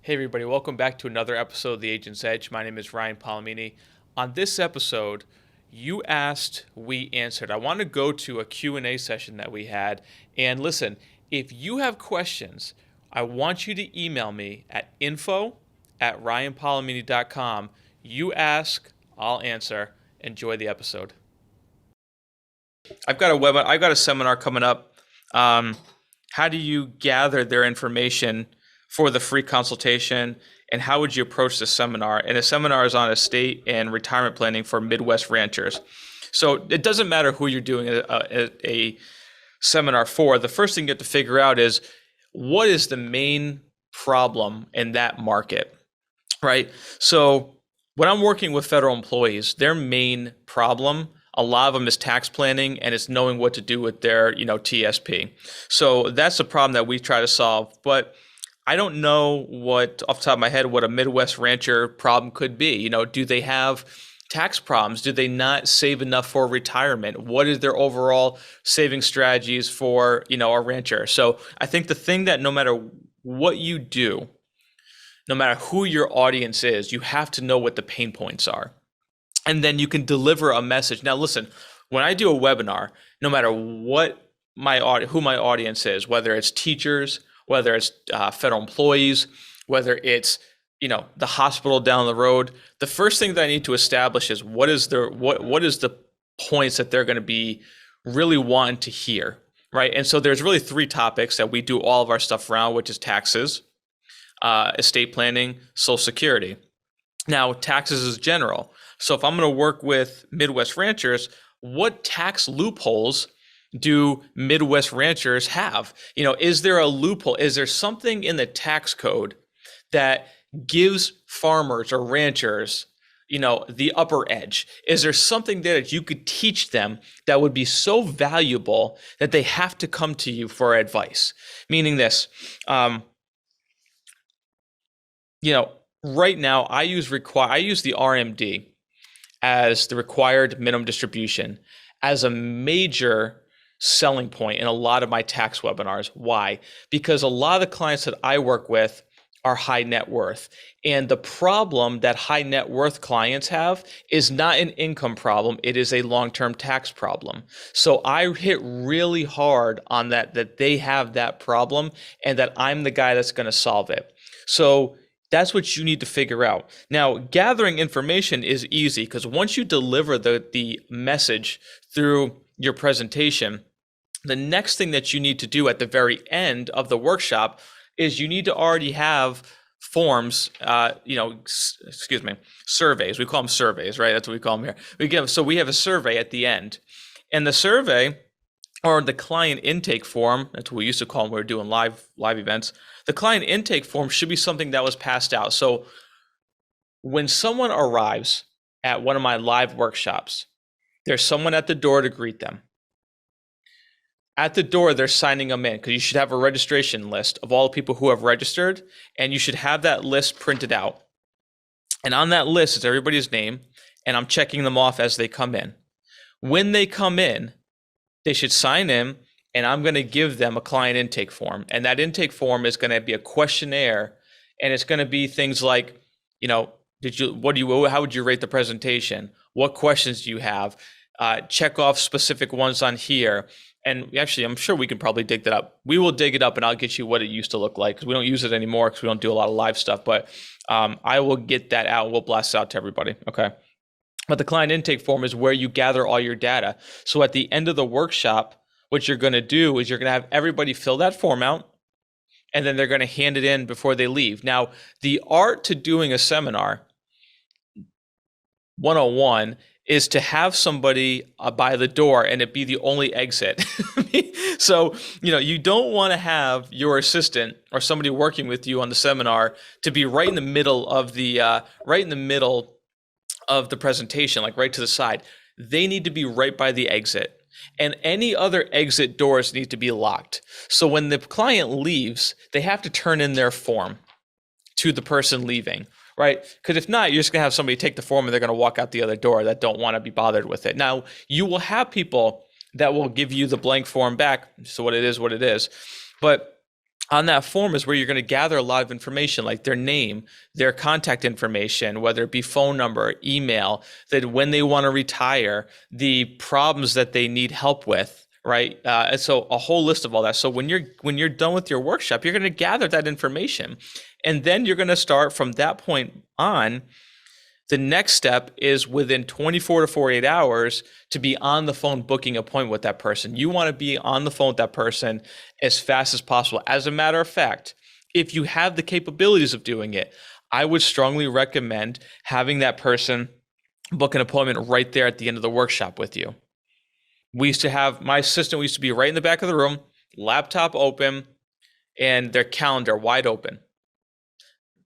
Hey everybody, welcome back to another episode of The Agent's Edge. My name is Ryan Polimeni. On this episode, you asked, we answered. I want to go to a Q&A session that we had. And listen, if you have questions, I want you to email me at info@ryanpolimeni.com. You ask, I'll answer. Enjoy the episode. I've got a seminar coming up. How do you gather their information for the free consultation, and how would you approach the seminar? And the seminar is on estate and retirement planning for Midwest ranchers. So it doesn't matter who you're doing a seminar for. The first thing you have to figure out is, what is the main problem in that market, right? So when I'm working with federal employees, their main problem, a lot of them, is tax planning, and it's knowing what to do with their, TSP. So that's the problem that we try to solve. But I don't know off the top of my head, what a Midwest rancher problem could be. Do they have tax problems? Do they not save enough for retirement? What is their overall saving strategies for, a rancher? So I think the thing that no matter what you do, no matter who your audience is, you have to know what the pain points are. And then you can deliver a message. Now, listen, when I do a webinar, no matter who my audience is, whether it's teachers, whether it's federal employees, whether it's the hospital down the road, the first thing that I need to establish is what is the points that they're going to be really wanting to hear, right? And so there's really three topics that we do all of our stuff around, which is taxes, estate planning, Social Security. Now, taxes is general. So if I'm going to work with Midwest ranchers, what tax loopholes do Midwest ranchers have? Is there a loophole? Is there something in the tax code that gives farmers or ranchers, the upper edge? Is there something there that you could teach them that would be so valuable that they have to come to you for advice? Meaning this, right now I use the RMD as the required minimum distribution as a major selling point in a lot of my tax webinars. Why? Because a lot of the clients that I work with are high net worth. And the problem that high net worth clients have is not an income problem. It is a long-term tax problem. So I hit really hard on that they have that problem and that I'm the guy that's going to solve it. So that's what you need to figure out. Now, gathering information is easy because once you deliver the message through your presentation, the next thing that you need to do at the very end of the workshop is you need to already have forms, surveys. We call them surveys, right? That's what we call them here. So we have a survey at the end. And the survey, or the client intake form, that's what we used to call them when we were doing live events. The client intake form should be something that was passed out. So when someone arrives at one of my live workshops, there's someone at the door to greet them. At the door, they're signing them in because you should have a registration list of all the people who have registered, and you should have that list printed out. And on that list is everybody's name, and I'm checking them off as they come in. When they come in, they should sign in, and I'm going to give them a client intake form. And that intake form is going to be a questionnaire, and it's going to be things like, how would you rate the presentation? What questions do you have? Check off specific ones on here. And actually, I'm sure we can probably dig that up. We will dig it up and I'll get you what it used to look like, because we don't use it anymore because we don't do a lot of live stuff. But I will get that out. We'll blast it out to everybody. Okay. But the client intake form is where you gather all your data. So at the end of the workshop, what you're going to do is you're going to have everybody fill that form out, and then they're going to hand it in before they leave. Now, the art to doing a seminar 101 is to have somebody by the door and it be the only exit. So, you don't want to have your assistant or somebody working with you on the seminar to be right in the middle of the presentation, like right to the side. They need to be right by the exit, and any other exit doors need to be locked. So when the client leaves, they have to turn in their form to the person leaving, right? Because if not, you're just going to have somebody take the form and they're going to walk out the other door that don't want to be bothered with it. Now, you will have people that will give you the blank form back. So what it is. But On that form is where you're going to gather a lot of information, like their name, their contact information, whether it be phone number, email, that when they want to retire, the problems that they need help with, right? And so a whole list of all that. So when you're done with your workshop, you're going to gather that information, and then you're going to start from that point on. The next step is within 24 to 48 hours to be on the phone booking an appointment with that person. You want to be on the phone with that person as fast as possible. As a matter of fact, if you have the capabilities of doing it, I would strongly recommend having that person book an appointment right there at the end of the workshop with you. We used to have, my assistant used to be right in the back of the room, laptop open, and their calendar wide open,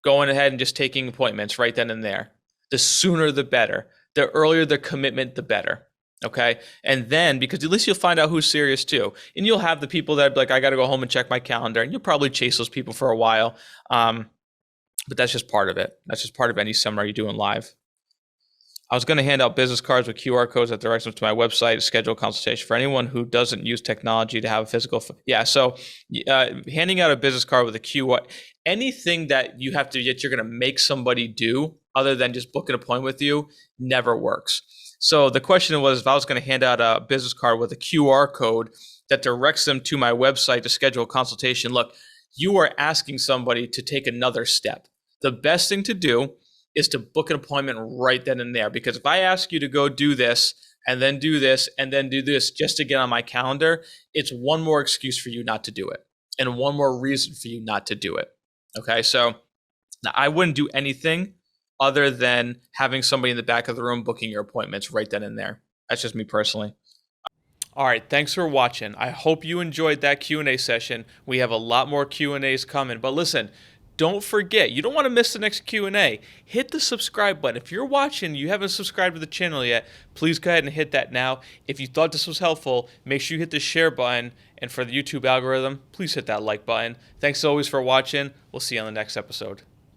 going ahead and just taking appointments right then and there. The sooner the better. The earlier the commitment, the better. Okay. And then, because at least you'll find out who's serious too. And you'll have the people that are like, I got to go home and check my calendar. And you'll probably chase those people for a while. But that's just part of it. That's just part of any seminar you're doing live. I was going to hand out business cards with QR codes that direct them to my website to schedule a consultation for anyone who doesn't use technology to have a physical. Yeah. So handing out a business card with a QR, anything that you have to, that you're going to make somebody do other than just book an appointment with you, never works. So the question was, if I was going to hand out a business card with a QR code that directs them to my website to schedule a consultation, look, you are asking somebody to take another step. The best thing to do is to book an appointment right then and there. Because if I ask you to go do this and then do this and then do this just to get on my calendar, it's one more excuse for you not to do it and one more reason for you not to do it. Okay, so I wouldn't do anything other than having somebody in the back of the room booking your appointments right then and there. That's just me personally. All right, thanks for watching. I hope you enjoyed that Q&A session. We have a lot more Q&As coming, but listen, don't forget, you don't want to miss the next Q&A. Hit the subscribe button. If you're watching, you haven't subscribed to the channel yet, please go ahead and hit that now. If you thought this was helpful, make sure you hit the share button. And for the YouTube algorithm, please hit that like button. Thanks always for watching. We'll see you on the next episode.